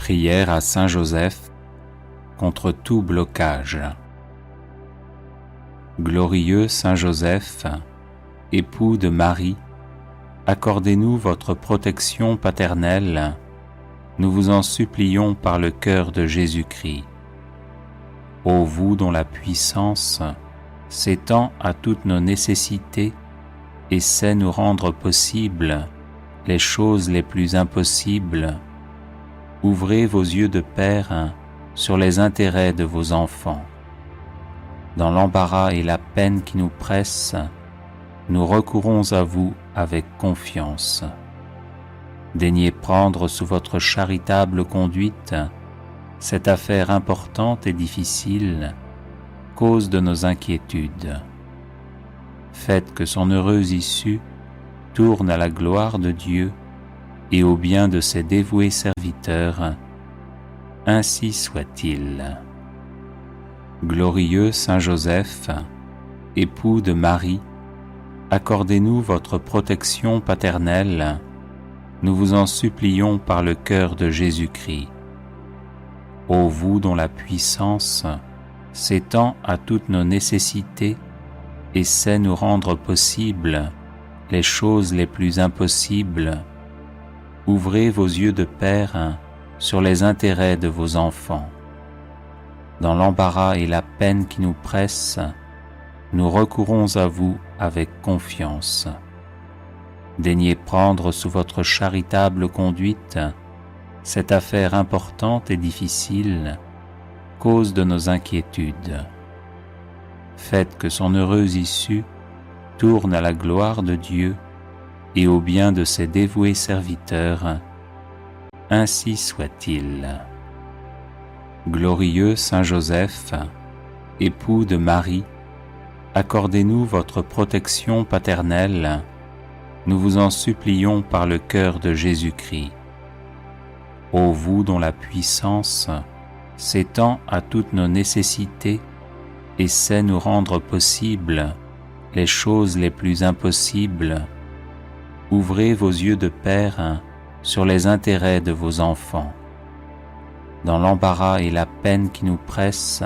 Prière à Saint Joseph contre tout blocage. Glorieux Saint Joseph, époux de Marie, accordez-nous votre protection paternelle, nous vous en supplions par le cœur de Jésus-Christ. Ô vous dont la puissance s'étend à toutes nos nécessités et sait nous rendre possibles les choses les plus impossibles, ouvrez vos yeux de Père sur les intérêts de vos enfants. Dans l'embarras et la peine qui nous pressent, nous recourons à vous avec confiance. Daignez prendre sous votre charitable conduite cette affaire importante et difficile, cause de nos inquiétudes. Faites que son heureuse issue tourne à la gloire de Dieu et au bien de ses dévoués serviteurs. Ainsi soit-il. Glorieux Saint Joseph, époux de Marie, accordez-nous votre protection paternelle, nous vous en supplions par le cœur de Jésus-Christ. Ô vous dont la puissance s'étend à toutes nos nécessités et sait nous rendre possibles les choses les plus impossibles, ouvrez vos yeux de Père sur les intérêts de vos enfants. Dans l'embarras et la peine qui nous pressent, nous recourons à vous avec confiance. Daignez prendre sous votre charitable conduite cette affaire importante et difficile, cause de nos inquiétudes. Faites que son heureuse issue tourne à la gloire de Dieu et au bien de ses dévoués serviteurs. Ainsi soit-il. Glorieux Saint Joseph, époux de Marie, accordez-nous votre protection paternelle, nous vous en supplions par le cœur de Jésus-Christ. Ô vous dont la puissance s'étend à toutes nos nécessités et sait nous rendre possibles les choses les plus impossibles, ouvrez vos yeux de Père sur les intérêts de vos enfants. Dans l'embarras et la peine qui nous pressent,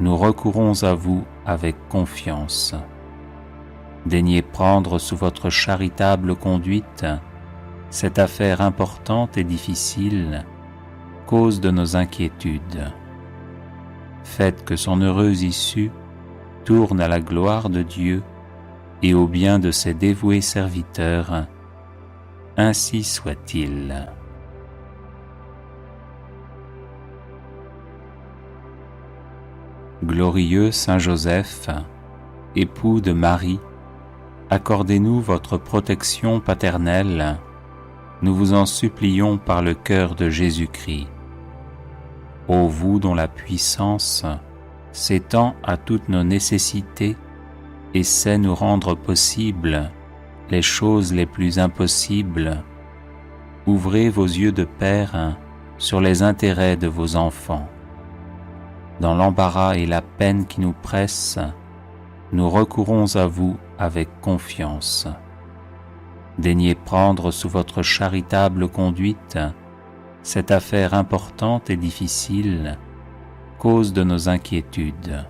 nous recourons à vous avec confiance. Daignez prendre sous votre charitable conduite cette affaire importante et difficile, cause de nos inquiétudes. Faites que son heureuse issue tourne à la gloire de Dieu et au bien de ses dévoués serviteurs. Ainsi soit-il. Glorieux Saint Joseph, époux de Marie, accordez-nous votre protection paternelle, nous vous en supplions par le cœur de Jésus-Christ. Ô vous dont la puissance s'étend à toutes nos nécessités et sait nous rendre possibles les choses les plus impossibles, ouvrez vos yeux de Père sur les intérêts de vos enfants. Dans l'embarras et la peine qui nous pressent, nous recourons à vous avec confiance. Daignez prendre sous votre charitable conduite cette affaire importante et difficile, cause de nos inquiétudes.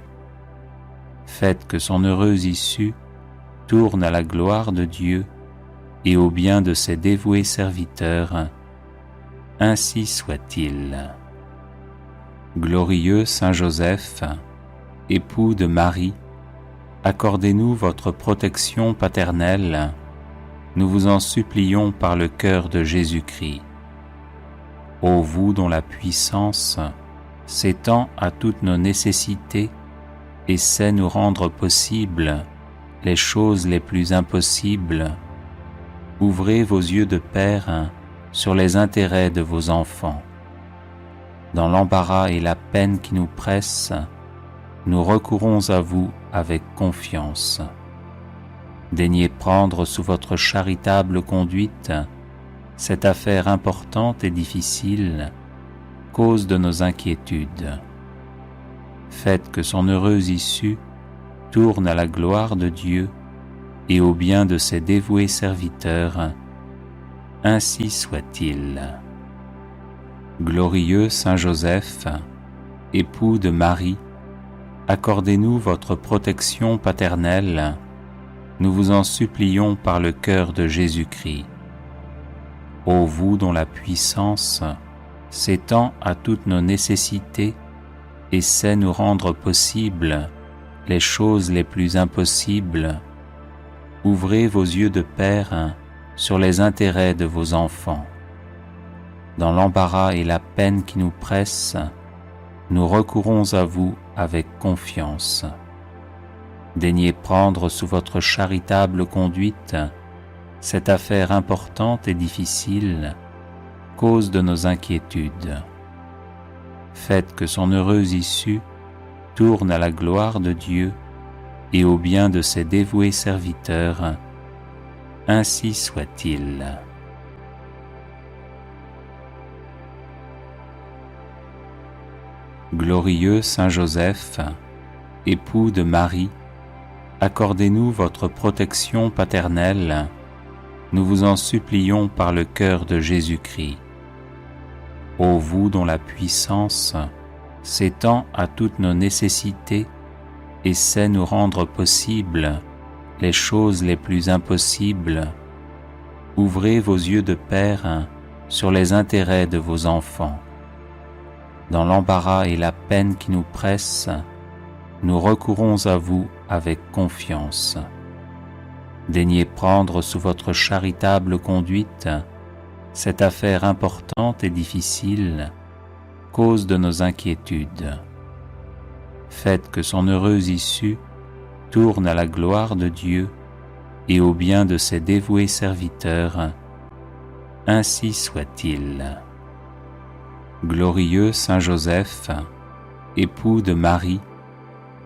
Faites que son heureuse issue tourne à la gloire de Dieu et au bien de ses dévoués serviteurs. Ainsi soit-il. Glorieux Saint Joseph, époux de Marie, accordez-nous votre protection paternelle, nous vous en supplions par le cœur de Jésus-Christ. Ô vous dont la puissance s'étend à toutes nos nécessités et sait nous rendre possibles les choses les plus impossibles, ouvrez vos yeux de Père sur les intérêts de vos enfants. Dans l'embarras et la peine qui nous pressent, nous recourons à vous avec confiance. Daignez prendre sous votre charitable conduite cette affaire importante et difficile, cause de nos inquiétudes. Faites que son heureuse issue tourne à la gloire de Dieu et au bien de ses dévoués serviteurs. Ainsi soit-il. Glorieux Saint Joseph, époux de Marie, accordez-nous votre protection paternelle, nous vous en supplions par le cœur de Jésus-Christ. Ô vous dont la puissance s'étend à toutes nos nécessités et sait nous rendre possibles les choses les plus impossibles, ouvrez vos yeux de Père sur les intérêts de vos enfants. Dans l'embarras et la peine qui nous pressent, nous recourons à vous avec confiance. Daignez prendre sous votre charitable conduite cette affaire importante et difficile, cause de nos inquiétudes. Faites que son heureuse issue tourne à la gloire de Dieu et au bien de ses dévoués serviteurs. Ainsi soit-il. Glorieux Saint Joseph, époux de Marie, accordez-nous votre protection paternelle, nous vous en supplions par le cœur de Jésus-Christ. Ô vous dont la puissance s'étend à toutes nos nécessités et sait nous rendre possibles les choses les plus impossibles, ouvrez vos yeux de Père sur les intérêts de vos enfants. Dans l'embarras et la peine qui nous pressent, nous recourons à vous avec confiance. Daignez prendre sous votre charitable conduite cette affaire importante et difficile, cause de nos inquiétudes. Faites que son heureuse issue tourne à la gloire de Dieu et au bien de ses dévoués serviteurs. Ainsi soit-il. Glorieux Saint Joseph, époux de Marie,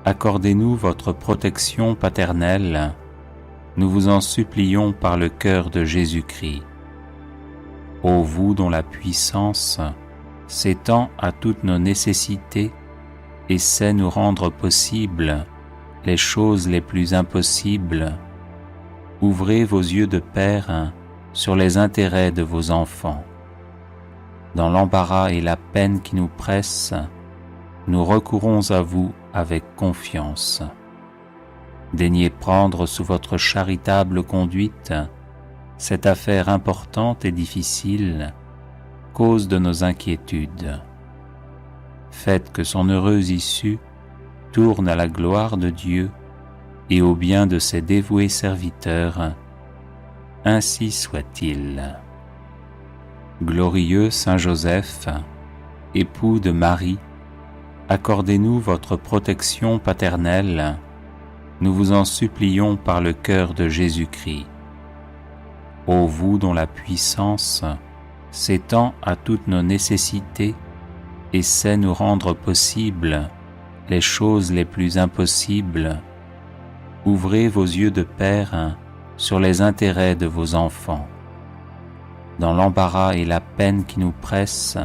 accordez-nous votre protection paternelle, nous vous en supplions par le cœur de Jésus-Christ. Ô vous dont la puissance s'étend à toutes nos nécessités et sait nous rendre possibles les choses les plus impossibles, ouvrez vos yeux de Père sur les intérêts de vos enfants. Dans l'embarras et la peine qui nous pressent, nous recourons à vous avec confiance. Daignez prendre sous votre charitable conduite cette affaire importante et difficile, cause de nos inquiétudes. Faites que son heureuse issue tourne à la gloire de Dieu et au bien de ses dévoués serviteurs. Ainsi soit-il. Glorieux Saint Joseph, époux de Marie, accordez-nous votre protection paternelle, nous vous en supplions par le cœur de Jésus-Christ. Ô vous dont la puissance s'étend à toutes nos nécessités et sait nous rendre possibles les choses les plus impossibles, ouvrez vos yeux de Père sur les intérêts de vos enfants. Dans l'embarras et la peine qui nous pressent,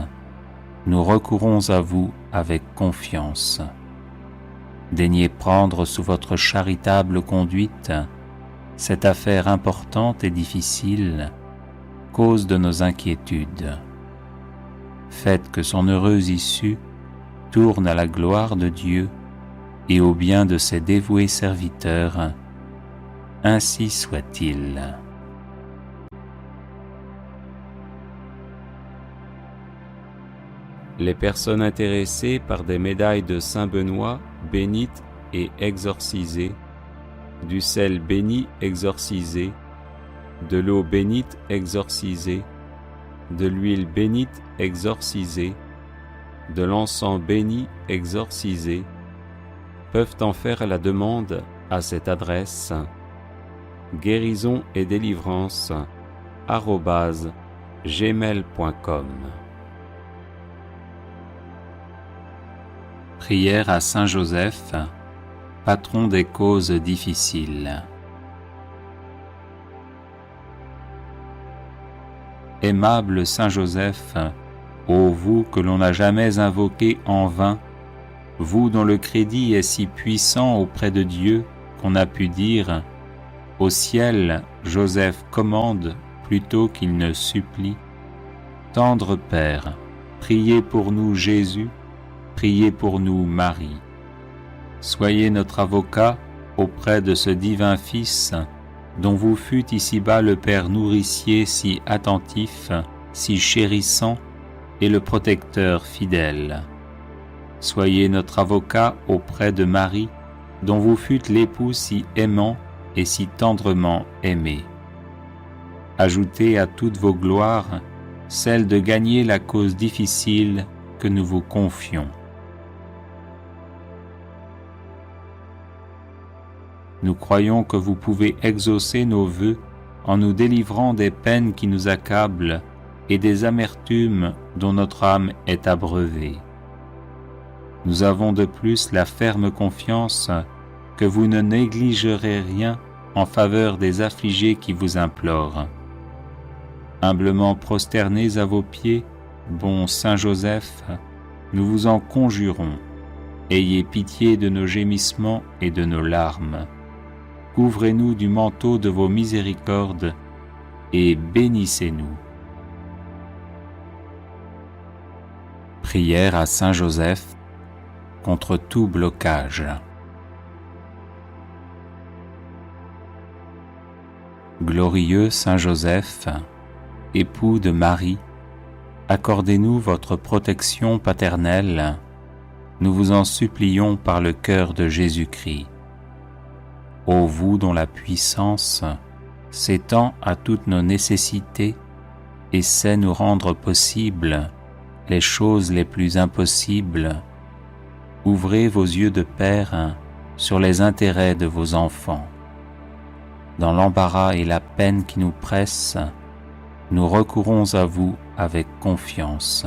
nous recourons à vous avec confiance. Daignez prendre sous votre charitable conduite cette affaire importante et difficile, cause de nos inquiétudes. Faites que son heureuse issue tourne à la gloire de Dieu et au bien de ses dévoués serviteurs. Ainsi soit-il. Les personnes intéressées par des médailles de Saint Benoît bénites et exorcisées, du sel béni exorcisé, de l'eau bénite exorcisée, de l'huile bénite exorcisée, de l'encens béni exorcisé, peuvent en faire la demande à cette adresse: guérison et délivrance @gmail.com. Prière à Saint Joseph, patron des causes difficiles. Aimable Saint Joseph, ô vous que l'on n'a jamais invoqué en vain, vous dont le crédit est si puissant auprès de Dieu qu'on a pu dire: au ciel, Joseph commande plutôt qu'il ne supplie. Tendre Père, Priez pour nous Jésus, priez pour nous Marie. Soyez notre avocat auprès de ce divin Fils, dont vous fûtes ici-bas le Père nourricier si attentif, si chérissant, et le protecteur fidèle. Soyez notre avocat auprès de Marie, dont vous fûtes l'époux si aimant et si tendrement aimé. Ajoutez à toutes vos gloires celle de gagner la cause difficile que nous vous confions. Nous croyons que vous pouvez exaucer nos vœux en nous délivrant des peines qui nous accablent et des amertumes dont notre âme est abreuvée. Nous avons de plus la ferme confiance que vous ne négligerez rien en faveur des affligés qui vous implorent. Humblement prosternés à vos pieds, bon Saint Joseph, nous vous en conjurons, ayez pitié de nos gémissements et de nos larmes. Couvrez-nous du manteau de vos miséricordes et bénissez-nous. Prière à Saint Joseph contre tout blocage. Glorieux Saint Joseph, époux de Marie, accordez-nous votre protection paternelle, nous vous en supplions par le cœur de Jésus-Christ. Ô vous dont la puissance s'étend à toutes nos nécessités et sait nous rendre possibles les choses les plus impossibles, ouvrez vos yeux de Père sur les intérêts de vos enfants. Dans l'embarras et la peine qui nous pressent, nous recourons à vous avec confiance.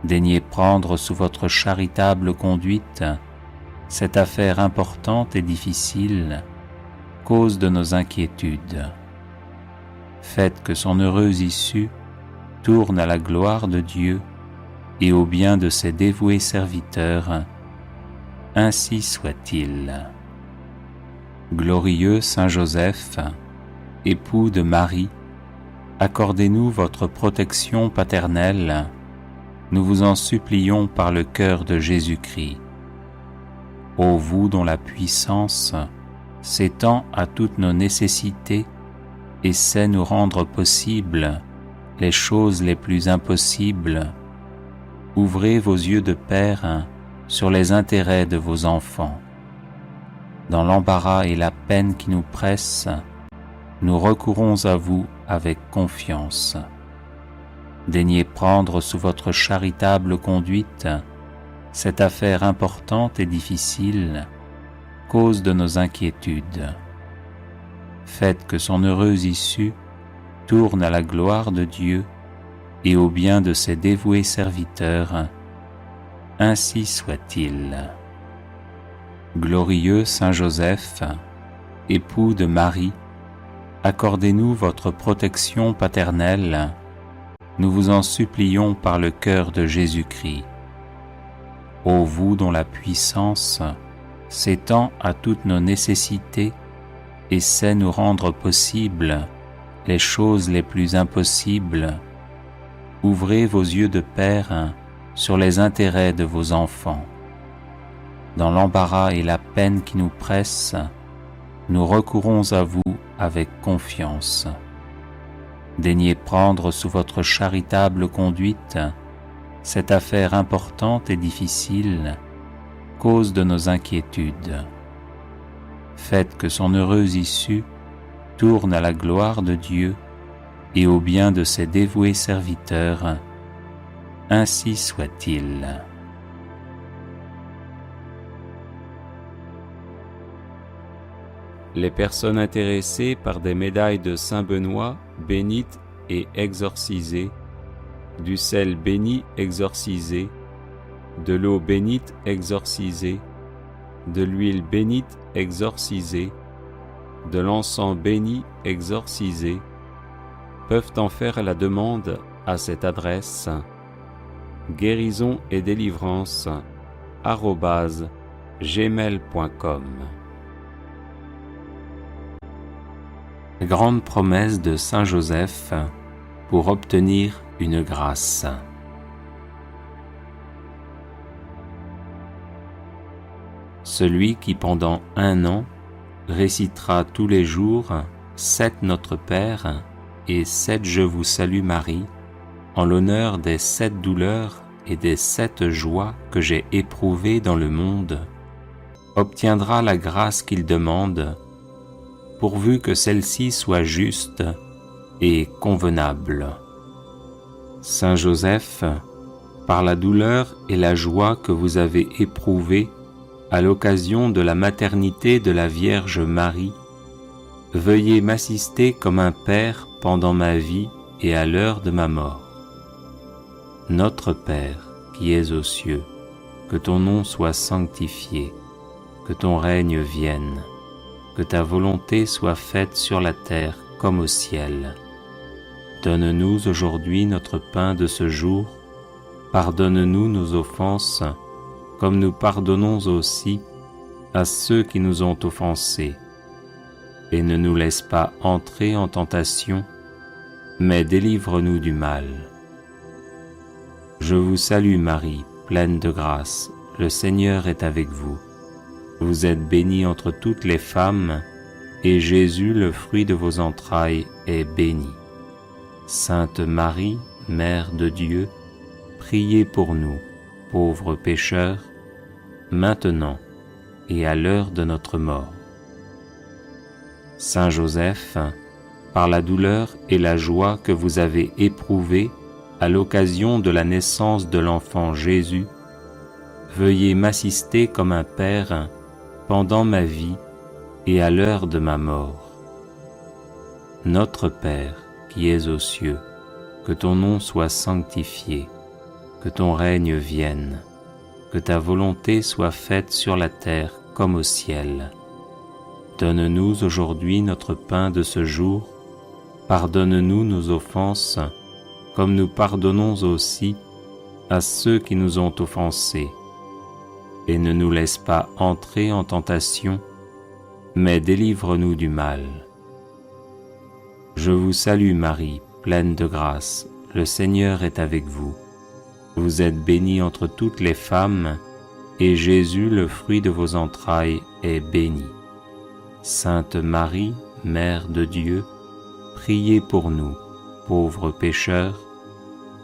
Daignez prendre sous votre charitable conduite cette affaire importante et difficile, cause de nos inquiétudes. Faites que son heureuse issue tourne à la gloire de Dieu et au bien de ses dévoués serviteurs. Ainsi soit-il. Glorieux Saint Joseph, époux de Marie, accordez-nous votre protection paternelle, nous vous en supplions par le cœur de Jésus-Christ. Ô vous dont la puissance s'étend à toutes nos nécessités et sait nous rendre possibles les choses les plus impossibles, ouvrez vos yeux de Père sur les intérêts de vos enfants. Dans l'embarras et la peine qui nous pressent, nous recourons à vous avec confiance. Daignez prendre sous votre charitable conduite cette affaire importante et difficile, cause de nos inquiétudes. Faites que son heureuse issue tourne à la gloire de Dieu et au bien de ses dévoués serviteurs. Ainsi soit-il. Glorieux Saint Joseph, époux de Marie, accordez-nous votre protection paternelle, nous vous en supplions par le cœur de Jésus-Christ. Ô vous dont la puissance s'étend à toutes nos nécessités et sait nous rendre possibles les choses les plus impossibles, ouvrez vos yeux de Père sur les intérêts de vos enfants. Dans l'embarras et la peine qui nous pressent, nous recourons à vous avec confiance. Daignez prendre sous votre charitable conduite cette affaire importante et difficile, cause de nos inquiétudes. Faites que son heureuse issue tourne à la gloire de Dieu et au bien de ses dévoués serviteurs. Ainsi soit-il. Les personnes intéressées par des médailles de Saint Benoît bénites et exorcisées, du sel béni exorcisé, de l'eau bénite exorcisée, de l'huile bénite exorcisée, de l'encens béni exorcisé, peuvent en faire la demande à cette adresse: guérison et délivrance @gmail.com. Grande promesse de Saint Joseph pour obtenir une grâce. celui qui pendant 1 an récitera tous les jours 7 Notre Père et 7 Je vous salue Marie, en l'honneur des 7 douleurs et des 7 joies que j'ai éprouvées dans le monde, obtiendra la grâce qu'il demande, pourvu que celle-ci soit juste et convenable. Saint Joseph, par la douleur et la joie que vous avez éprouvées à l'occasion de la maternité de la Vierge Marie, veuillez m'assister comme un Père pendant ma vie et à l'heure de ma mort. Notre Père, qui es aux cieux, que ton nom soit sanctifié, que ton règne vienne, que ta volonté soit faite sur la terre comme au ciel. Donne-nous aujourd'hui notre pain de ce jour, pardonne-nous nos offenses, comme nous pardonnons aussi à ceux qui nous ont offensés. Et ne nous laisse pas entrer en tentation, mais délivre-nous du mal. Je vous salue Marie, pleine de grâce, le Seigneur est avec vous. Vous êtes bénie entre toutes les femmes, et Jésus, le fruit de vos entrailles, est béni. Sainte Marie, Mère de Dieu, priez pour nous, pauvres pécheurs, maintenant et à l'heure de notre mort. Saint Joseph, par la douleur et la joie que vous avez éprouvées à l'occasion de la naissance de l'enfant Jésus, veuillez m'assister comme un Père pendant ma vie et à l'heure de ma mort. Notre Père, qui es aux cieux, que ton nom soit sanctifié, que ton règne vienne, que ta volonté soit faite sur la terre comme au ciel. Donne-nous aujourd'hui notre pain de ce jour, pardonne-nous nos offenses, comme nous pardonnons aussi à ceux qui nous ont offensés. Et ne nous laisse pas entrer en tentation, mais délivre-nous du mal. Je vous salue Marie, pleine de grâce, le Seigneur est avec vous. Vous êtes bénie entre toutes les femmes, et Jésus, le fruit de vos entrailles, est béni. Sainte Marie, Mère de Dieu, priez pour nous, pauvres pécheurs,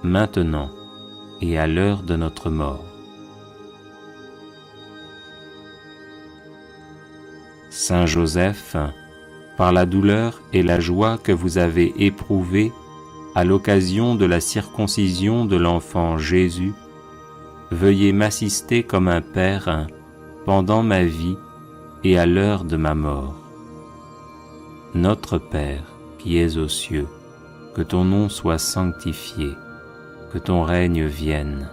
maintenant et à l'heure de notre mort. Saint Joseph, par la douleur et la joie que vous avez éprouvées à l'occasion de la circoncision de l'enfant Jésus, veuillez m'assister comme un Père pendant ma vie et à l'heure de ma mort. Notre Père, qui es aux cieux, que ton nom soit sanctifié, que ton règne vienne,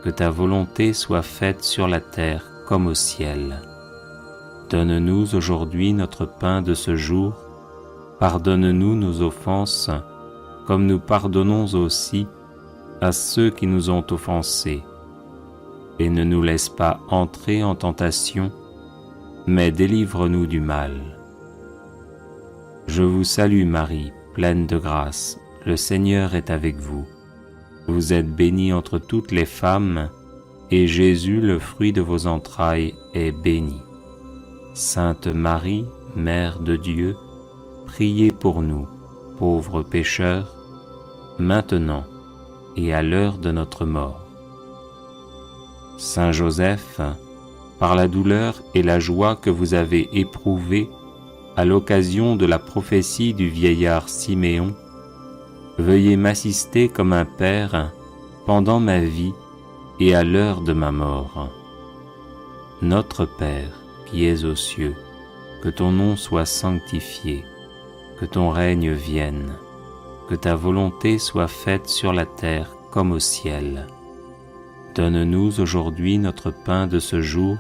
que ta volonté soit faite sur la terre comme au ciel. Donne-nous aujourd'hui notre pain de ce jour, pardonne-nous nos offenses, comme nous pardonnons aussi à ceux qui nous ont offensés. Et ne nous laisse pas entrer en tentation, mais délivre-nous du mal. Je vous salue Marie, pleine de grâce, le Seigneur est avec vous. Vous êtes bénie entre toutes les femmes, et Jésus, le fruit de vos entrailles, est béni. Sainte Marie, Mère de Dieu, priez pour nous, pauvres pécheurs, maintenant et à l'heure de notre mort. Saint Joseph, par la douleur et la joie que vous avez éprouvées à l'occasion de la prophétie du vieillard Siméon, veuillez m'assister comme un Père pendant ma vie et à l'heure de ma mort. Notre Père, qui es aux cieux, que ton nom soit sanctifié, que ton règne vienne, que ta volonté soit faite sur la terre comme au ciel. Donne-nous aujourd'hui notre pain de ce jour,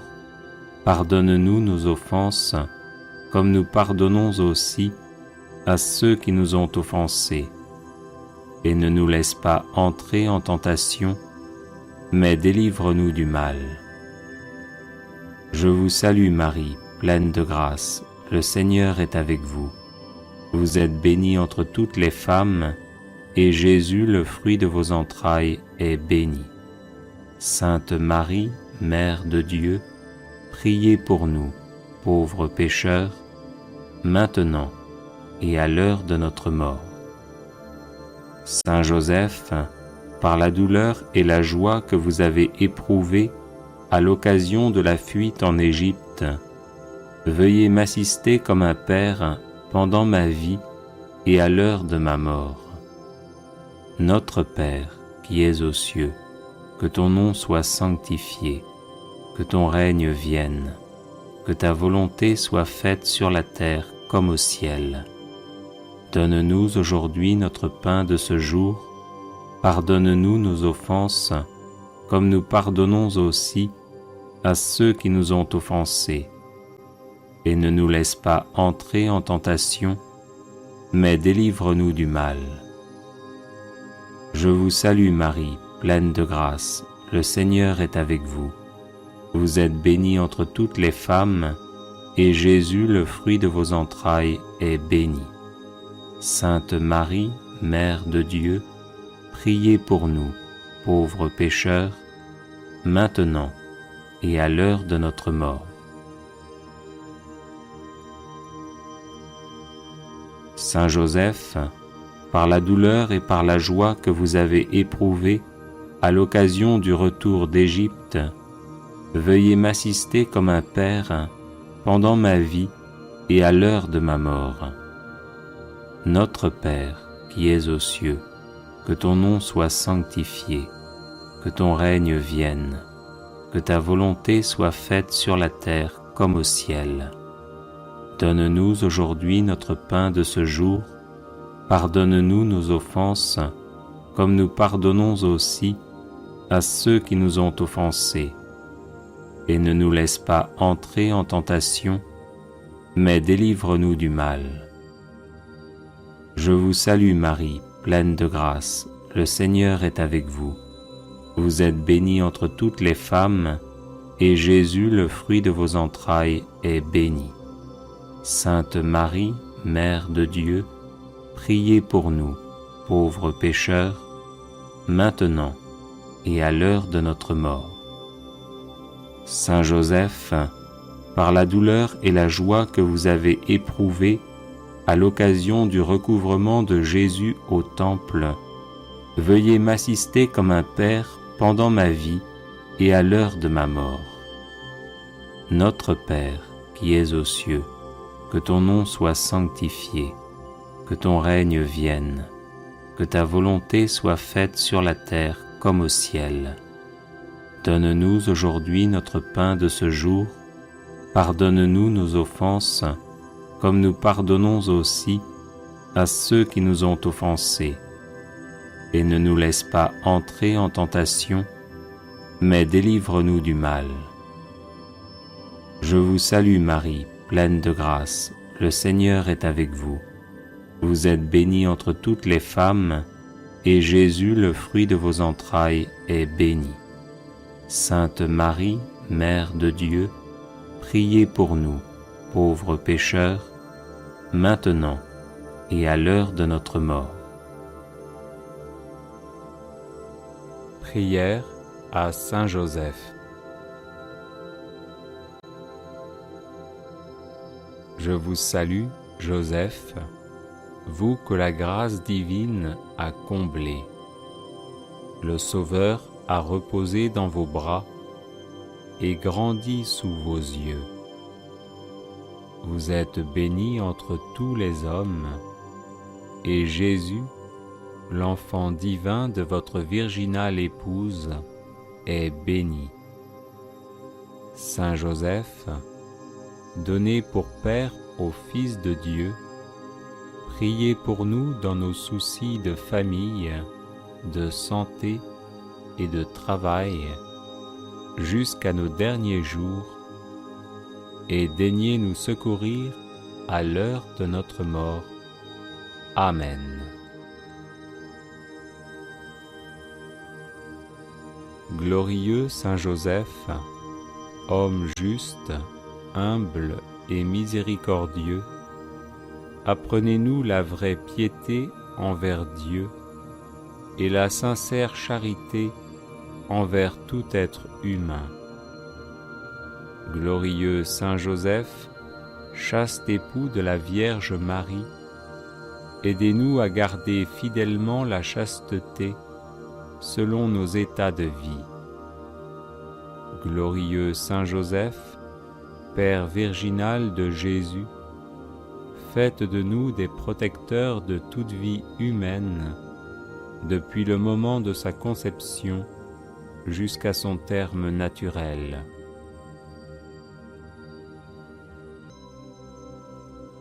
pardonne-nous nos offenses, comme nous pardonnons aussi à ceux qui nous ont offensés. Et ne nous laisse pas entrer en tentation, mais délivre-nous du mal. Je vous salue Marie, pleine de grâce, le Seigneur est avec vous. Vous êtes bénie entre toutes les femmes, et Jésus, le fruit de vos entrailles, est béni. Sainte Marie, Mère de Dieu, priez pour nous, pauvres pécheurs, maintenant et à l'heure de notre mort. Saint Joseph, par la douleur et la joie que vous avez éprouvées à l'occasion de la fuite en Égypte, veuillez m'assister comme un père pendant ma vie et à l'heure de ma mort. Notre Père, qui es aux cieux, que ton nom soit sanctifié, que ton règne vienne, que ta volonté soit faite sur la terre comme au ciel. Donne-nous aujourd'hui notre pain de ce jour, pardonne-nous nos offenses, comme nous pardonnons aussi à ceux qui nous ont offensés. Et ne nous laisse pas entrer en tentation, mais délivre-nous du mal. Je vous salue Marie, pleine de grâce, le Seigneur est avec vous. Vous êtes bénie entre toutes les femmes, et Jésus, le fruit de vos entrailles, est béni. Sainte Marie, Mère de Dieu, priez pour nous, pauvres pécheurs, maintenant et à l'heure de notre mort. Saint Joseph, par la douleur et par la joie que vous avez éprouvées à l'occasion du retour d'Égypte, veuillez m'assister comme un père pendant ma vie et à l'heure de ma mort. Notre Père, qui es aux cieux, que ton nom soit sanctifié, que ton règne vienne, que ta volonté soit faite sur la terre comme au ciel. Donne-nous aujourd'hui notre pain de ce jour, pardonne-nous nos offenses, comme nous pardonnons aussi à ceux qui nous ont offensés. Et ne nous laisse pas entrer en tentation, mais délivre-nous du mal. Je vous salue Marie, pleine de grâce, le Seigneur est avec vous. Vous êtes bénie entre toutes les femmes, et Jésus, le fruit de vos entrailles, est béni. Sainte Marie, Mère de Dieu, priez pour nous, pauvres pécheurs, maintenant et à l'heure de notre mort. Saint Joseph, par la douleur et la joie que vous avez éprouvées à l'occasion du recouvrement de Jésus au Temple, veuillez m'assister comme un père pendant ma vie et à l'heure de ma mort. Notre Père, qui es aux cieux, que ton nom soit sanctifié, que ton règne vienne, que ta volonté soit faite sur la terre comme au ciel. Donne-nous aujourd'hui notre pain de ce jour, pardonne-nous nos offenses, comme nous pardonnons aussi à ceux qui nous ont offensés. Et ne nous laisse pas entrer en tentation, mais délivre-nous du mal. Je vous salue Marie, pleine de grâce, le Seigneur est avec vous. Vous êtes bénie entre toutes les femmes, et Jésus, le fruit de vos entrailles, est béni. Sainte Marie, Mère de Dieu, priez pour nous, pauvres pécheurs, maintenant et à l'heure de notre mort. Prière à Saint Joseph. Je vous salue, Joseph, vous que la grâce divine a comblé. Le Sauveur a reposé dans vos bras et grandi sous vos yeux. Vous êtes bénie entre tous les hommes, et Jésus, l'enfant divin de votre virginale épouse, est béni. Saint Joseph, donné pour Père au Fils de Dieu, priez pour nous dans nos soucis de famille, de santé et de travail, jusqu'à nos derniers jours, et daignez nous secourir à l'heure de notre mort. Amen. Glorieux Saint Joseph, homme juste, humble et miséricordieux, apprenez-nous la vraie piété envers Dieu et la sincère charité envers tout être humain. Glorieux Saint Joseph, chaste époux de la Vierge Marie, aidez-nous à garder fidèlement la chasteté selon nos états de vie. Glorieux Saint Joseph, Père virginal de Jésus, faites de nous des protecteurs de toute vie humaine, depuis le moment de sa conception jusqu'à son terme naturel.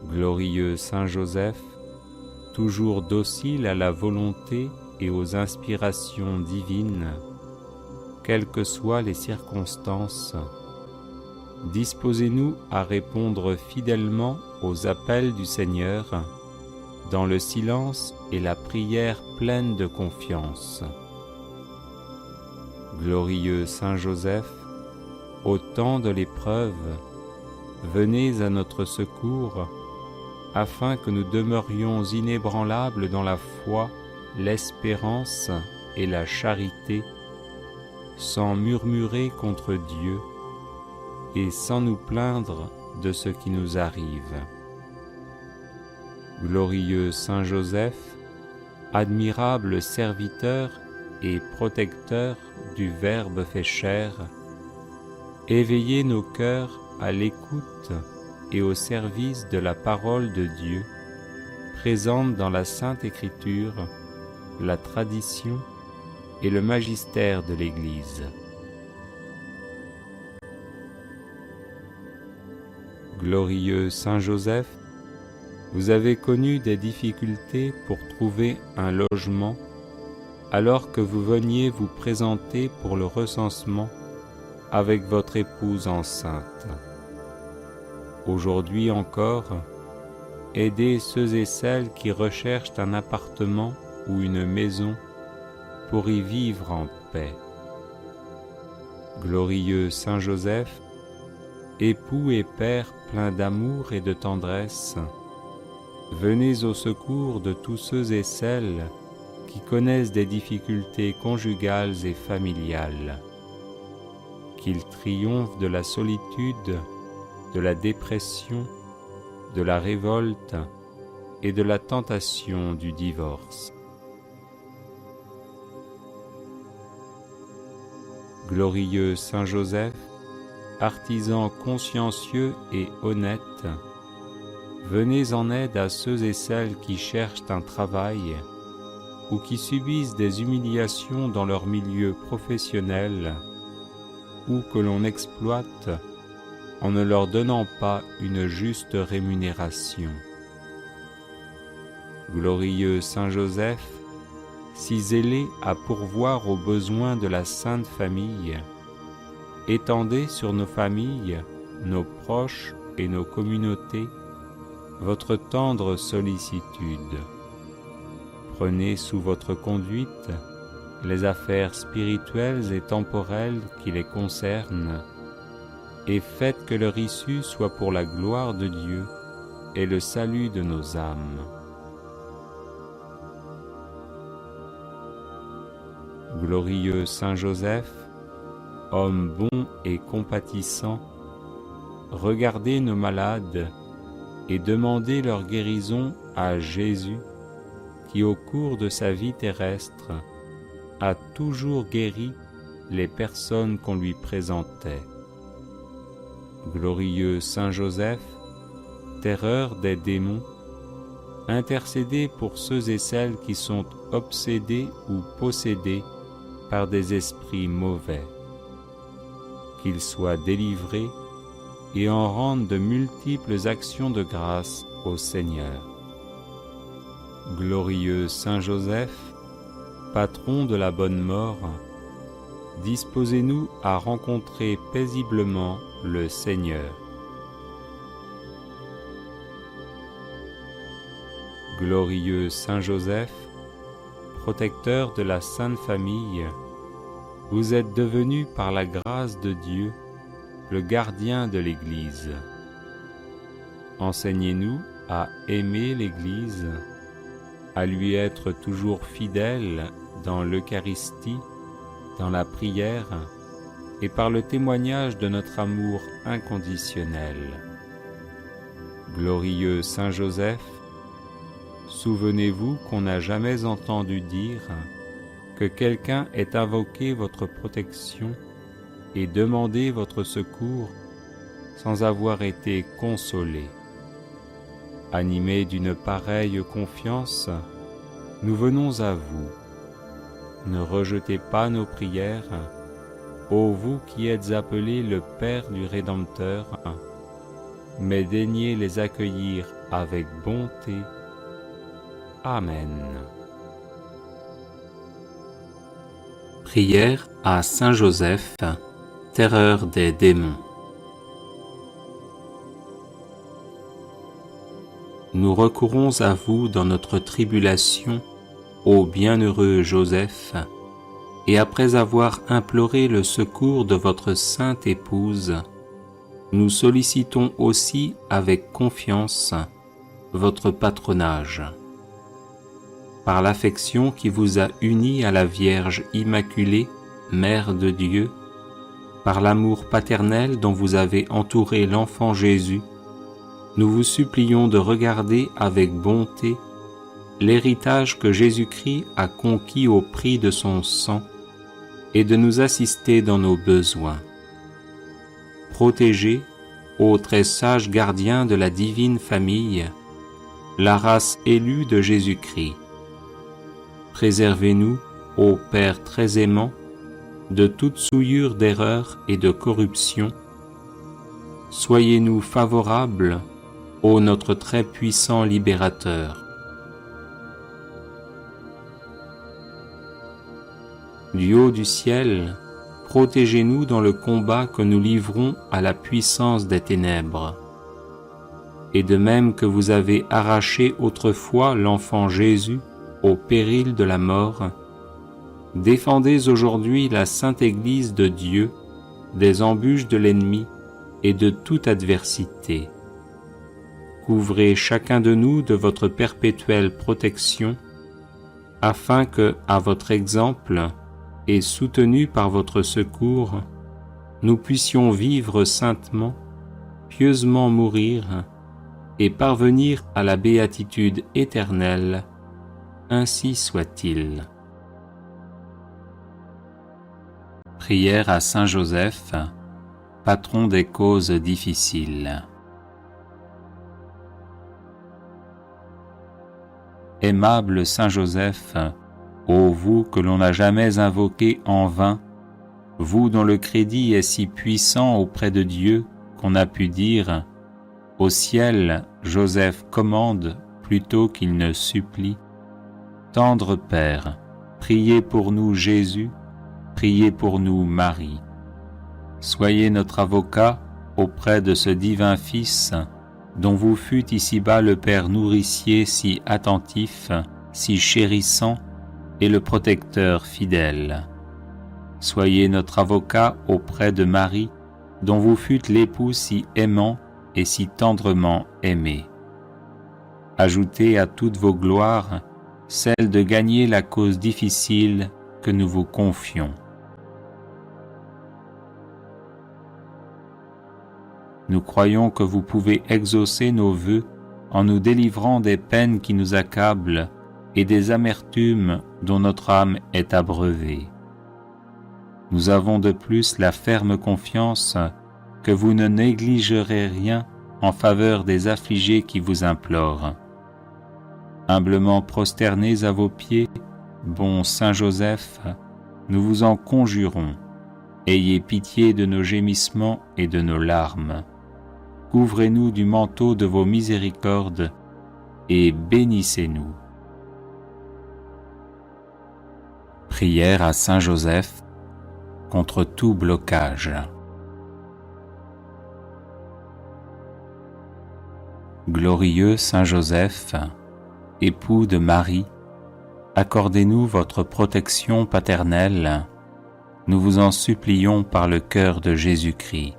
Glorieux Saint Joseph, toujours docile à la volonté et aux inspirations divines, quelles que soient les circonstances, disposez-nous à répondre fidèlement aux appels du Seigneur dans le silence et la prière pleine de confiance. Glorieux Saint Joseph, au temps de l'épreuve, venez à notre secours afin que nous demeurions inébranlables dans la foi, l'espérance et la charité, sans murmurer contre Dieu et sans nous plaindre de ce qui nous arrive. Glorieux Saint Joseph, admirable serviteur et protecteur du Verbe fait chair, éveillez nos cœurs à l'écoute et au service de la parole de Dieu, présente dans la Sainte Écriture, la tradition et le magistère de l'Église. Glorieux Saint Joseph, vous avez connu des difficultés pour trouver un logement alors que vous veniez vous présenter pour le recensement avec votre épouse enceinte. Aujourd'hui encore, aidez ceux et celles qui recherchent un appartement ou une maison pour y vivre en paix. Glorieux Saint Joseph, époux et père plein d'amour et de tendresse, venez au secours de tous ceux et celles qui connaissent des difficultés conjugales et familiales. Qu'ils triomphent de la solitude, de la dépression, de la révolte et de la tentation du divorce. Glorieux Saint Joseph, artisan consciencieux et honnête, venez en aide à ceux et celles qui cherchent un travail ou qui subissent des humiliations dans leur milieu professionnel ou que l'on exploite en ne leur donnant pas une juste rémunération. Glorieux Saint Joseph, si zélé à pourvoir aux besoins de la Sainte Famille, étendez sur nos familles, nos proches et nos communautés votre tendre sollicitude. Prenez sous votre conduite les affaires spirituelles et temporelles qui les concernent, et faites que leur issue soit pour la gloire de Dieu et le salut de nos âmes. Glorieux Saint Joseph, homme bon et compatissant, regardez nos malades et demandez leur guérison à Jésus, qui au cours de sa vie terrestre a toujours guéri les personnes qu'on lui présentait. Glorieux Saint Joseph, terreur des démons, intercédez pour ceux et celles qui sont obsédés ou possédés par des esprits mauvais, qu'ils soient délivrés et en rendent de multiples actions de grâce au Seigneur. Glorieux Saint Joseph, patron de la bonne mort, disposez-nous à rencontrer paisiblement le Seigneur. Glorieux Saint Joseph, protecteur de la Sainte Famille, vous êtes devenu par la grâce de Dieu le gardien de l'Église. Enseignez-nous à aimer l'Église, à lui être toujours fidèles dans l'Eucharistie, dans la prière, et par le témoignage de notre amour inconditionnel. Glorieux Saint Joseph, souvenez-vous qu'on n'a jamais entendu dire que quelqu'un ait invoqué votre protection et demandé votre secours sans avoir été consolé. Animés d'une pareille confiance, nous venons à vous. Ne rejetez pas nos prières, ô vous qui êtes appelés le Père du Rédempteur, mais daignez les accueillir avec bonté. Amen. Prière à Saint Joseph, terreur des démons. Nous recourons à vous dans notre tribulation, ô bienheureux Joseph, et après avoir imploré le secours de votre sainte épouse, nous sollicitons aussi avec confiance votre patronage. Par l'affection qui vous a unis à la Vierge Immaculée, Mère de Dieu, par l'amour paternel dont vous avez entouré l'enfant Jésus, nous vous supplions de regarder avec bonté l'héritage que Jésus-Christ a conquis au prix de son sang et de nous assister dans nos besoins. Protégez, ô très sages gardiens de la divine famille, la race élue de Jésus-Christ. Préservez-nous, ô Père très aimant, de toute souillure d'erreur et de corruption. Soyez-nous favorables, ô notre très puissant libérateur. Du haut du ciel, protégez-nous dans le combat que nous livrons à la puissance des ténèbres. Et de même que vous avez arraché autrefois l'enfant Jésus au péril de la mort, défendez aujourd'hui la Sainte Église de Dieu des embûches de l'ennemi et de toute adversité. Couvrez chacun de nous de votre perpétuelle protection, afin que, à votre exemple et soutenus par votre secours, nous puissions vivre saintement, pieusement mourir et parvenir à la béatitude éternelle. Ainsi soit-il. Prière à Saint Joseph, patron des causes difficiles. Aimable Saint Joseph, ô vous que l'on n'a jamais invoqué en vain, vous dont le crédit est si puissant auprès de Dieu qu'on a pu dire « Au ciel, Joseph commande plutôt qu'il ne supplie ». Tendre Père, priez pour nous Jésus, priez pour nous Marie. Soyez notre avocat auprès de ce divin Fils, dont vous fûtes ici-bas le Père nourricier si attentif, si chérissant, et le protecteur fidèle. Soyez notre avocat auprès de Marie, dont vous fûtes l'époux si aimant et si tendrement aimé. Ajoutez à toutes vos gloires celle de gagner la cause difficile que nous vous confions. Nous croyons que vous pouvez exaucer nos vœux en nous délivrant des peines qui nous accablent et des amertumes dont notre âme est abreuvée. Nous avons de plus la ferme confiance que vous ne négligerez rien en faveur des affligés qui vous implorent. Humblement prosternés à vos pieds, bon Saint Joseph, nous vous en conjurons, ayez pitié de nos gémissements et de nos larmes. Couvrez-nous du manteau de vos miséricordes et bénissez-nous. Prière à Saint Joseph contre tout blocage. Glorieux Saint Joseph, époux de Marie, accordez-nous votre protection paternelle, nous vous en supplions par le cœur de Jésus-Christ.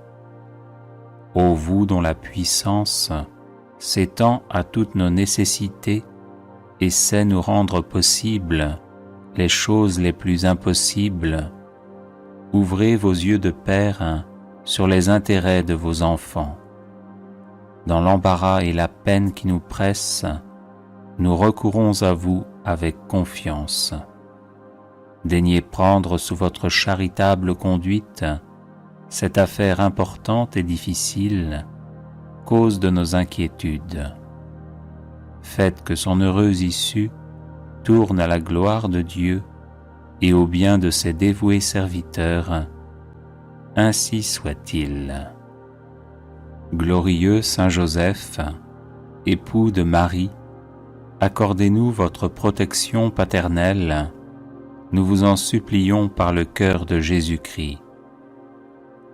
Ô vous dont la puissance s'étend à toutes nos nécessités et sait nous rendre possibles les choses les plus impossibles, ouvrez vos yeux de père sur les intérêts de vos enfants. Dans l'embarras et la peine qui nous pressent, nous recourons à vous avec confiance. Daignez prendre sous votre charitable conduite cette affaire importante et difficile, cause de nos inquiétudes. Faites que son heureuse issue tourne à la gloire de Dieu et au bien de ses dévoués serviteurs. Ainsi soit-il. Glorieux Saint Joseph, époux de Marie, accordez-nous votre protection paternelle, nous vous en supplions par le cœur de Jésus-Christ.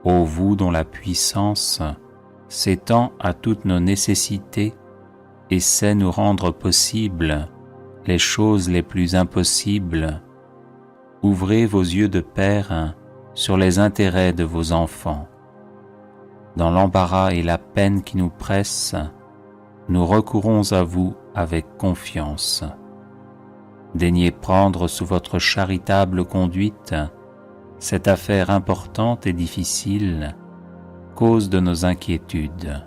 Ô vous dont la puissance s'étend à toutes nos nécessités et sait nous rendre possibles les choses les plus impossibles, ouvrez vos yeux de père sur les intérêts de vos enfants. Dans l'embarras et la peine qui nous pressent, nous recourons à vous avec confiance. Daignez prendre sous votre charitable conduite cette affaire importante et difficile, cause de nos inquiétudes.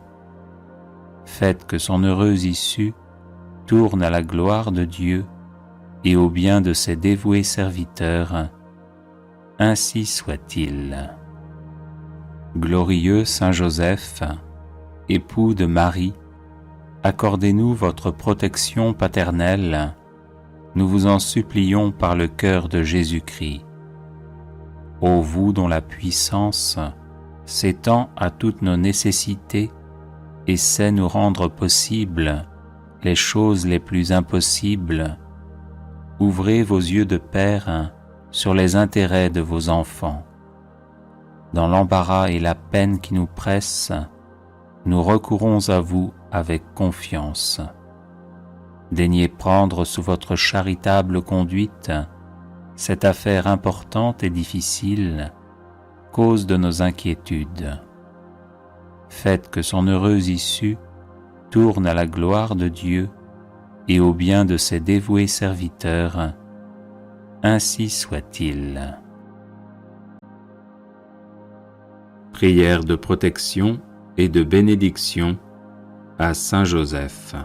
Faites que son heureuse issue tourne à la gloire de Dieu et au bien de ses dévoués serviteurs. Ainsi soit-il. Glorieux Saint Joseph, époux de Marie, accordez-nous votre protection paternelle, nous vous en supplions par le cœur de Jésus-Christ. Ô vous dont la puissance s'étend à toutes nos nécessités et sait nous rendre possibles les choses les plus impossibles, ouvrez vos yeux de père sur les intérêts de vos enfants. Dans l'embarras et la peine qui nous pressent, nous recourons à vous avec confiance. Daignez prendre sous votre charitable conduite cette affaire importante et difficile, cause de nos inquiétudes. Faites que son heureuse issue tourne à la gloire de Dieu et au bien de ses dévoués serviteurs. Ainsi soit-il. Prière de protection et de bénédiction à Saint Joseph.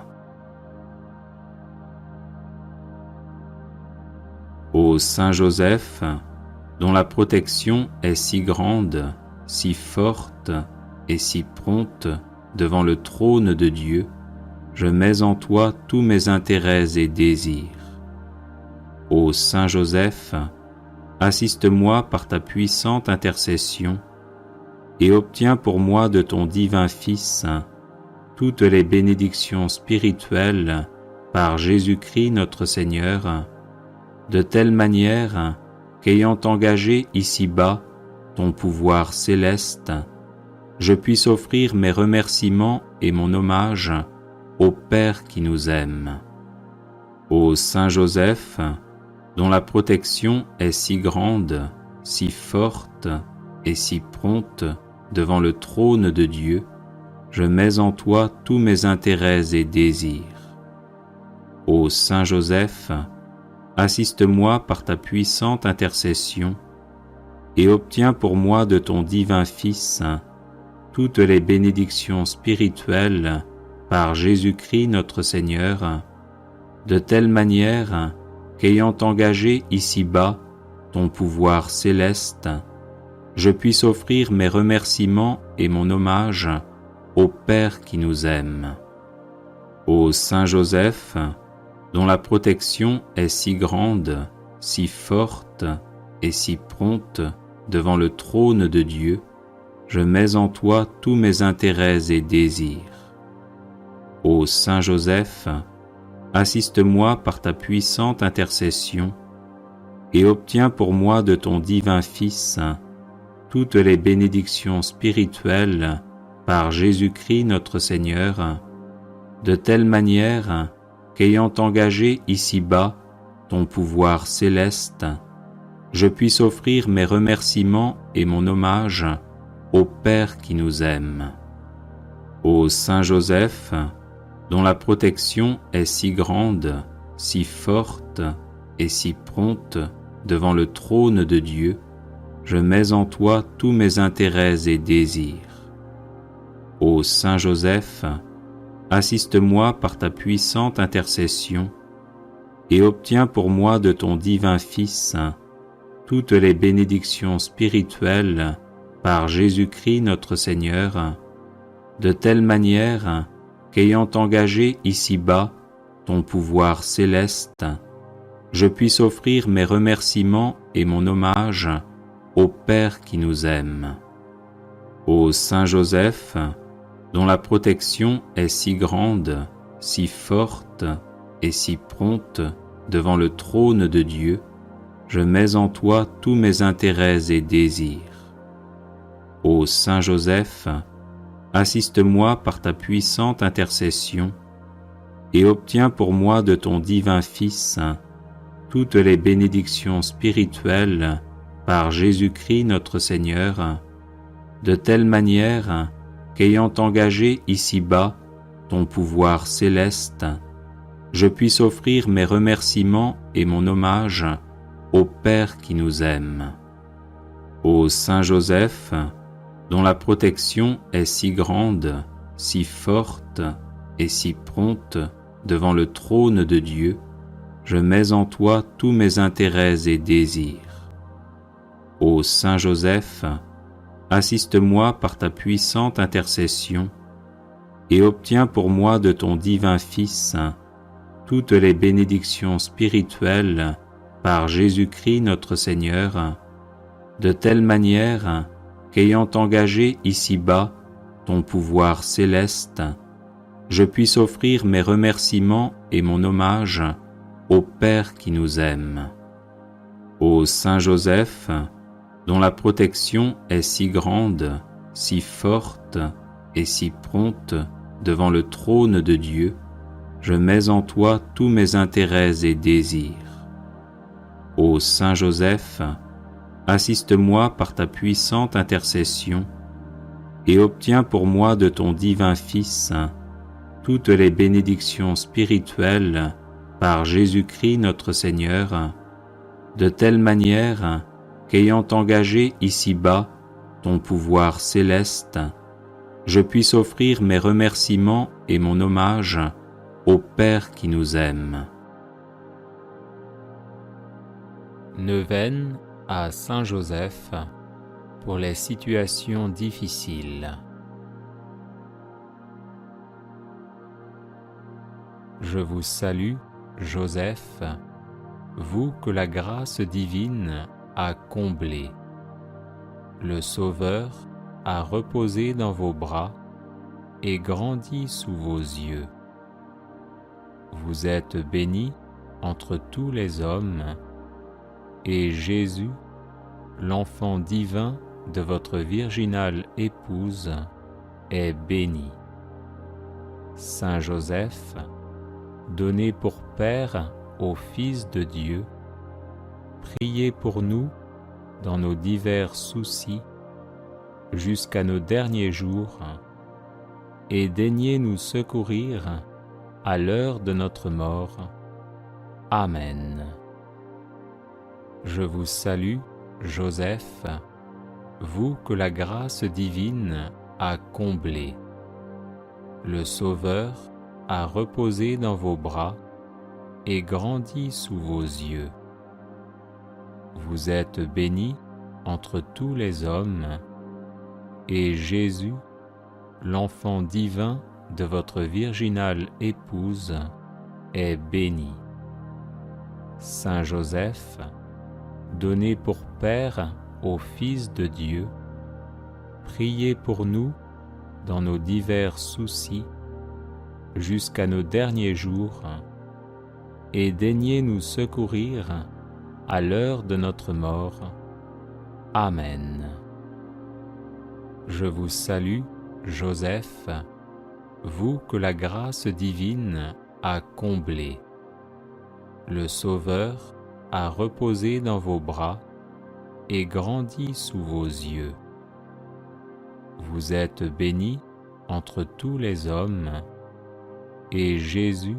Ô Saint Joseph, dont la protection est si grande, si forte et si prompte devant le trône de Dieu, je mets en toi tous mes intérêts et désirs. Ô Saint Joseph, assiste-moi par ta puissante intercession et obtiens pour moi de ton divin Fils toutes les bénédictions spirituelles par Jésus-Christ notre Seigneur, de telle manière qu'ayant engagé ici-bas ton pouvoir céleste, je puisse offrir mes remerciements et mon hommage au Père qui nous aime. Ô Saint Joseph, dont la protection est si grande, si forte et si prompte devant le trône de Dieu, je mets en toi tous mes intérêts et désirs. Ô Saint Joseph, assiste-moi par ta puissante intercession et obtiens pour moi de ton divin Fils toutes les bénédictions spirituelles par Jésus-Christ notre Seigneur, de telle manière qu'ayant engagé ici-bas ton pouvoir céleste, je puisse offrir mes remerciements et mon hommage au Père qui nous aime. Ô Saint Joseph, dont la protection est si grande, si forte et si prompte devant le trône de Dieu, je mets en toi tous mes intérêts et désirs. Ô Saint Joseph, assiste-moi par ta puissante intercession et obtiens pour moi de ton divin Fils toutes les bénédictions spirituelles par Jésus-Christ notre Seigneur, de telle manière qu'ayant engagé ici-bas ton pouvoir céleste, je puisse offrir mes remerciements et mon hommage au Père qui nous aime. Ô Saint Joseph, dont la protection est si grande, si forte et si prompte devant le trône de Dieu, je mets en toi tous mes intérêts et désirs. Ô Saint Joseph, assiste-moi par ta puissante intercession et obtiens pour moi de ton divin Fils toutes les bénédictions spirituelles par Jésus-Christ notre Seigneur, de telle manière qu'ayant engagé ici-bas ton pouvoir céleste, je puisse offrir mes remerciements et mon hommage au Père qui nous aime. Ô Saint Joseph, dont la protection est si grande, si forte et si prompte devant le trône de Dieu, je mets en toi tous mes intérêts et désirs. Ô Saint Joseph, assiste-moi par ta puissante intercession et obtiens pour moi de ton divin Fils toutes les bénédictions spirituelles par Jésus-Christ notre Seigneur, de telle manière qu'ayant engagé ici-bas ton pouvoir céleste, je puisse offrir mes remerciements et mon hommage au Père qui nous aime. Ô Saint Joseph, dont la protection est si grande, si forte et si prompte devant le trône de Dieu, je mets en toi tous mes intérêts et désirs. Ô Saint Joseph, assiste-moi par ta puissante intercession et obtiens pour moi de ton divin Fils toutes les bénédictions spirituelles par Jésus-Christ notre Seigneur, de telle manière qu'ayant engagé ici-bas ton pouvoir céleste, je puisse offrir mes remerciements et mon hommage au Père qui nous aime. Ô Saint Joseph, dont la protection est si grande, si forte et si prompte devant le trône de Dieu, je mets en toi tous mes intérêts et désirs. Ô Saint Joseph, assiste-moi par ta puissante intercession et obtiens pour moi de ton divin Fils toutes les bénédictions spirituelles par Jésus-Christ notre Seigneur, de telle manière qu'ayant engagé ici-bas ton pouvoir céleste, je puisse offrir mes remerciements et mon hommage au Père qui nous aime. Neuvaine à Saint Joseph pour les situations difficiles. Je vous salue, Joseph, vous que la grâce divine a comblé. Le Sauveur a reposé dans vos bras et grandi sous vos yeux. Vous êtes béni entre tous les hommes, et Jésus, l'enfant divin de votre virginale épouse, est béni. Saint Joseph, donné pour Père au Fils de Dieu, priez pour nous dans nos divers soucis jusqu'à nos derniers jours, et daignez nous secourir à l'heure de notre mort. Amen. Je vous salue, Joseph, vous que la grâce divine a comblé. Le Sauveur a reposé dans vos bras et grandi sous vos yeux. Vous êtes béni entre tous les hommes, et Jésus, l'enfant divin de votre virginale épouse, est béni. Saint Joseph, donné pour Père au Fils de Dieu, priez pour nous dans nos divers soucis jusqu'à nos derniers jours, et daignez nous secourir à l'heure de notre mort. Amen. Je vous salue, Joseph, vous que la grâce divine a comblé. Le Sauveur a reposé dans vos bras et grandi sous vos yeux. Vous êtes béni entre tous les hommes, et Jésus,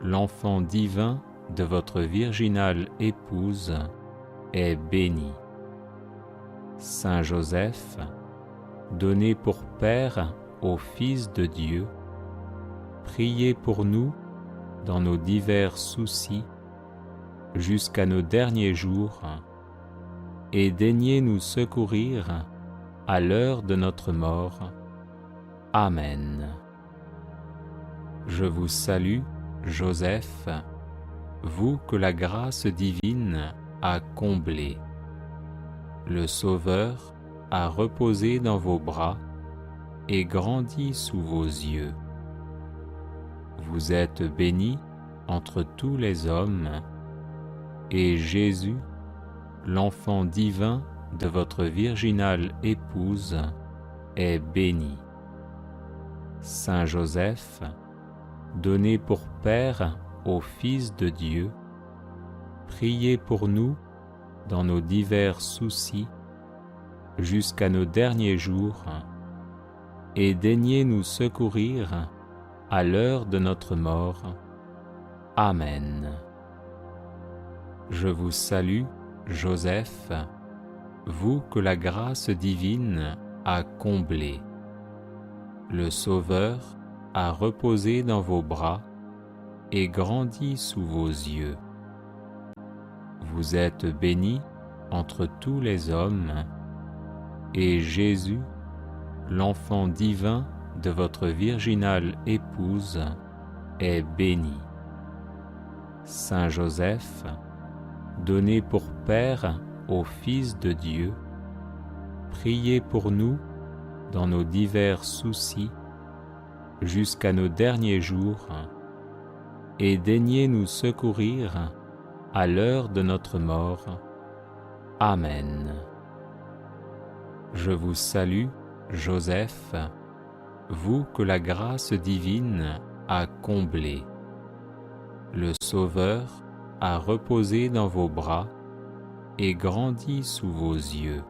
l'enfant divin de votre virginale épouse, est béni. Saint Joseph, donné pour Père au Fils de Dieu, priez pour nous dans nos divers soucis jusqu'à nos derniers jours, et daignez nous secourir à l'heure de notre mort. Amen. Je vous salue, Joseph, vous que la grâce divine a comblé. Le Sauveur a reposé dans vos bras et grandi sous vos yeux. Vous êtes bénie entre tous les hommes, et Jésus, l'enfant divin de votre virginale épouse, est béni. Saint Joseph, donné pour Père au Fils de Dieu, priez pour nous dans nos divers soucis jusqu'à nos derniers jours, et daignez nous secourir à l'heure de notre mort. Amen. Je vous salue, Joseph, vous que la grâce divine a comblé. Le Sauveur a reposé dans vos bras et grandi sous vos yeux. Vous êtes bénie entre tous les hommes, et Jésus, l'enfant divin de votre virginale épouse, est béni. Saint Joseph, donné pour Père au Fils de Dieu, priez pour nous dans nos divers soucis jusqu'à nos derniers jours, et daignez nous secourir à l'heure de notre mort. Amen. Je vous salue, Joseph, vous que la grâce divine a comblé. Le Sauveur a reposé dans vos bras et grandi sous vos yeux.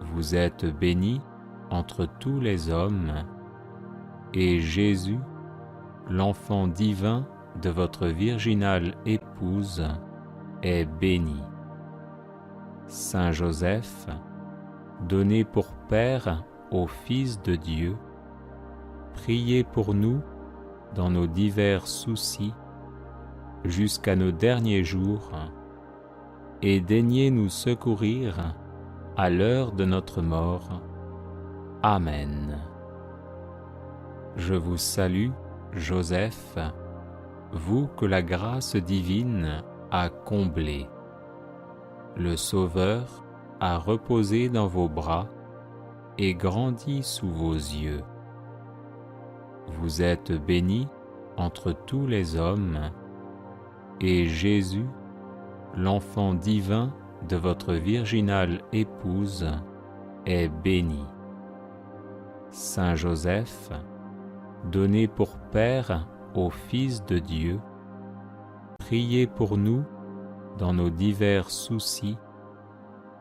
Vous êtes bénie entre tous les hommes, et Jésus, l'enfant divin de votre virginale épouse, est béni. Saint Joseph, donné pour Père au Fils de Dieu, priez pour nous dans nos divers soucis jusqu'à nos derniers jours, et daignez nous secourir à l'heure de notre mort. Amen. Je vous salue, Joseph, vous que la grâce divine a comblé. Le Sauveur a reposé dans vos bras et grandi sous vos yeux. Vous êtes bénie entre tous les hommes, et Jésus, l'enfant divin de votre virginale épouse, est béni. Saint Joseph, donné pour Père au Fils de Dieu, priez pour nous dans nos divers soucis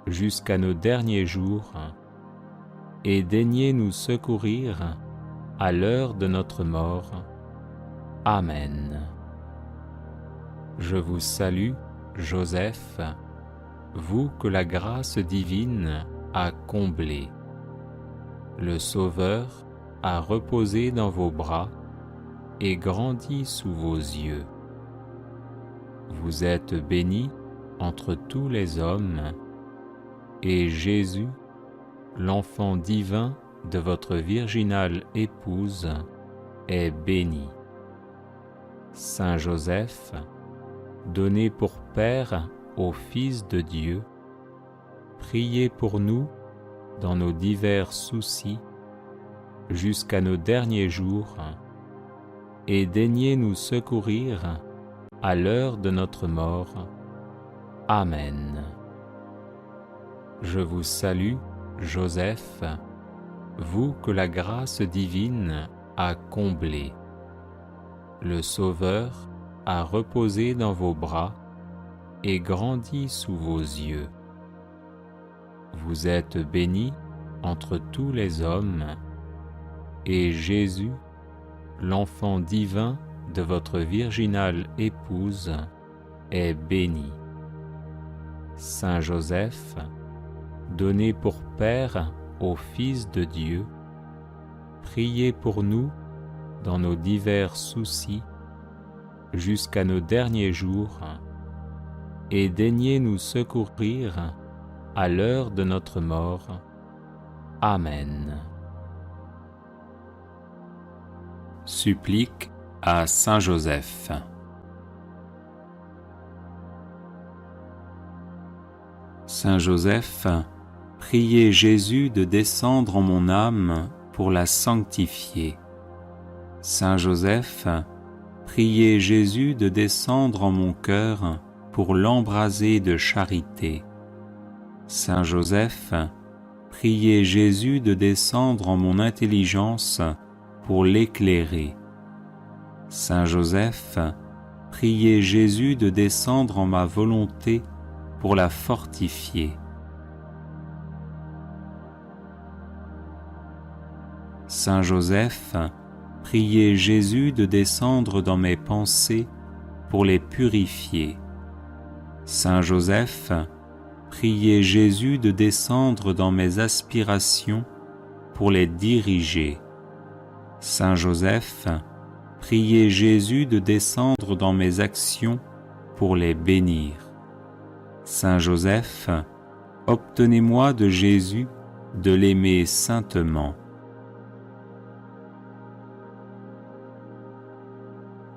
jusqu'à nos derniers jours, et daignez nous secourir à l'heure de notre mort. Amen. Je vous salue, Joseph, vous que la grâce divine a comblé. Le Sauveur a reposé dans vos bras et grandi sous vos yeux. Vous êtes bénie entre tous les hommes, et Jésus, l'enfant divin de votre virginale épouse, est béni. Saint Joseph, donné pour Père au Fils de Dieu, priez pour nous dans nos divers soucis jusqu'à nos derniers jours, et daignez nous secourir à l'heure de notre mort. Amen. Je vous salue, Joseph, vous que la grâce divine a comblé. Le Sauveur a reposé dans vos bras et grandi sous vos yeux. Vous êtes bénie entre tous les hommes, et Jésus, l'enfant divin de votre virginale épouse, est béni. Saint Joseph, donné pour Père au Fils de Dieu, priez pour nous dans nos divers soucis jusqu'à nos derniers jours, et daignez nous secourir à l'heure de notre mort. Amen. Supplique à Saint Joseph. Saint Joseph, priez Jésus de descendre en mon âme pour la sanctifier. Saint Joseph, priez Jésus de descendre en mon cœur pour l'embraser de charité. Saint Joseph, priez Jésus de descendre en mon intelligence pour l'éclairer. Saint Joseph, priez Jésus de descendre en ma volonté pour la fortifier. Saint Joseph, priez Jésus de descendre dans mes pensées pour les purifier. Saint Joseph, priez Jésus de descendre dans mes aspirations pour les diriger. Saint Joseph, priez Jésus de descendre dans mes actions pour les bénir. Saint Joseph, obtenez-moi de Jésus de l'aimer saintement.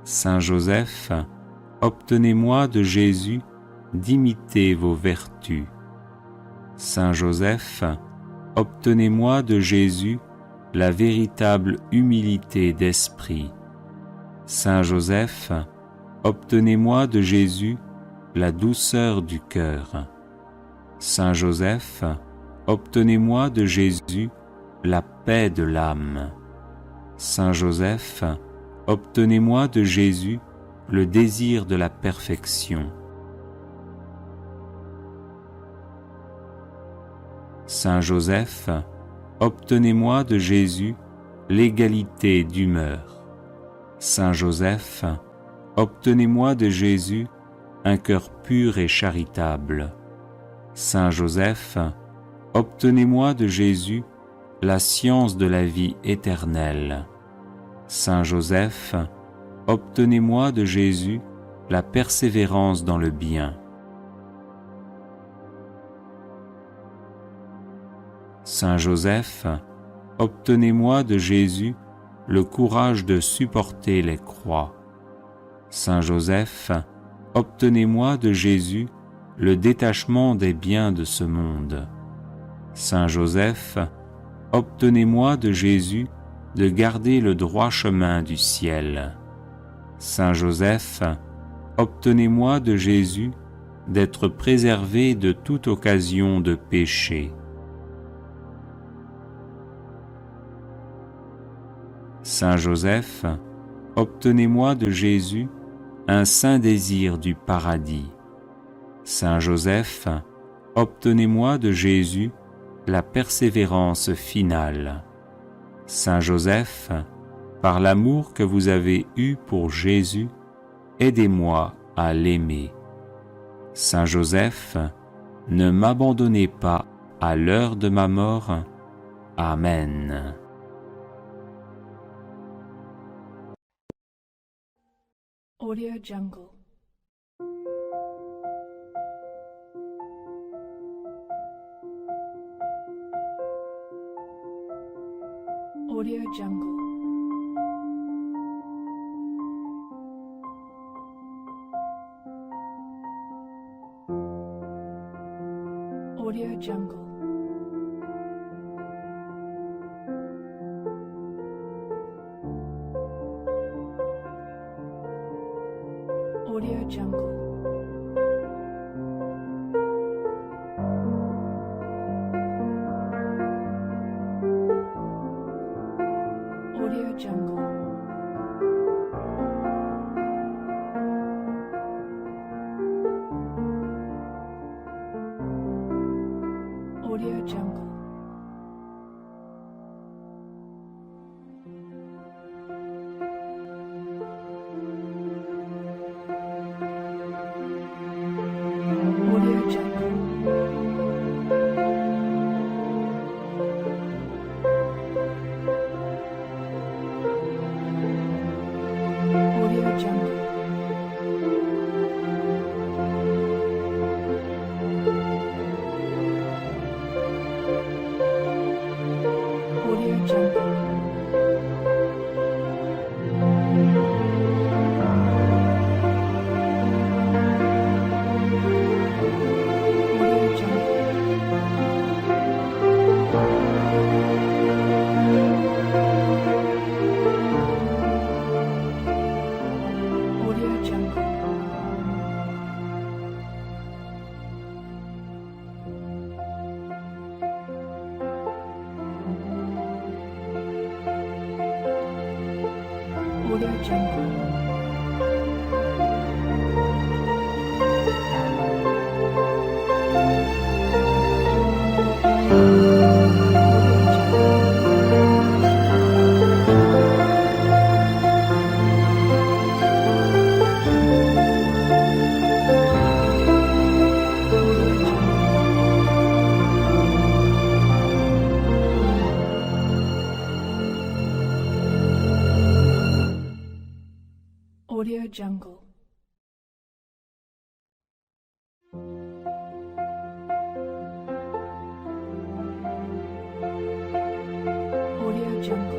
Saint Joseph, obtenez-moi de Jésus d'imiter vos vertus. Saint Joseph, obtenez-moi de Jésus la véritable humilité d'esprit. Saint Joseph, obtenez-moi de Jésus la douceur du cœur. Saint Joseph, obtenez-moi de Jésus la paix de l'âme. Saint Joseph, obtenez-moi de Jésus le désir de la perfection. Saint Joseph, obtenez-moi de Jésus l'égalité d'humeur. Saint Joseph, obtenez-moi de Jésus un cœur pur et charitable. Saint Joseph, obtenez-moi de Jésus la science de la vie éternelle. Saint Joseph, obtenez-moi de Jésus la persévérance dans le bien. Saint Joseph, obtenez-moi de Jésus le courage de supporter les croix. Saint Joseph, obtenez-moi de Jésus le détachement des biens de ce monde. Saint Joseph, obtenez-moi de Jésus de garder le droit chemin du ciel. Saint Joseph, obtenez-moi de Jésus d'être préservé de toute occasion de péché. Saint Joseph, obtenez-moi de Jésus un saint désir du paradis. Saint Joseph, obtenez-moi de Jésus la persévérance finale. Saint Joseph, par l'amour que vous avez eu pour Jésus, aidez-moi à l'aimer. Saint Joseph, ne m'abandonnez pas à l'heure de ma mort. Amen. Audio Jungle. Audio Jungle. Audio Jungle. Audio Jungle. Audio Jungle. Audio Jungle. Audio Jungle. Audio Jungle. Audio Jungle. Audio Jungle.